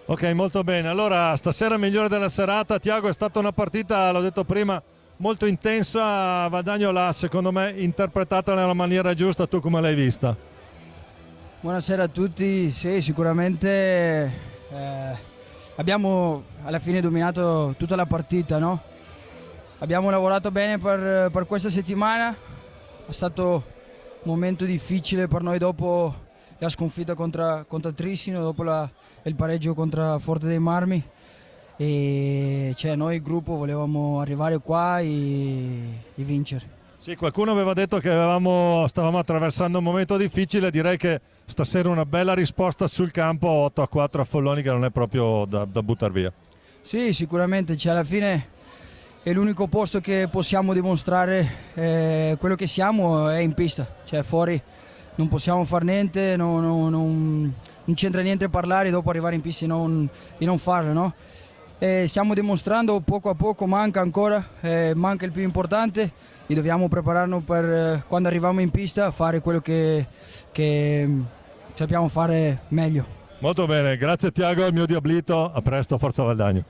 Ok, molto bene. Allora, stasera migliore della serata. Tiago, è stata una partita, l'ho detto prima, molto intensa. Valdagno l'ha, secondo me, interpretata nella maniera giusta. Tu come l'hai vista? Buonasera a tutti, sì, sicuramente abbiamo alla fine dominato tutta la partita, no? Abbiamo lavorato bene per questa settimana, è stato un momento difficile per noi dopo la sconfitta contro Trissino, dopo il pareggio contro Forte dei Marmi e cioè, noi il gruppo volevamo arrivare qua e vincere. Sì, qualcuno aveva detto che stavamo attraversando un momento difficile. Direi che stasera una bella risposta sul campo, 8-4 a Folloni, che non è proprio da buttare via. Sì, sicuramente, cioè, alla fine è l'unico posto che possiamo dimostrare quello che siamo è in pista, cioè fuori non possiamo fare niente, non c'entra niente parlare dopo arrivare in pista e non farlo, no? Stiamo dimostrando poco a poco, manca ancora, manca il più importante e dobbiamo prepararnos per quando arriviamo in pista a fare quello che sappiamo fare meglio. Molto bene, grazie Tiago, il mio diablito. A presto, forza Valdagno.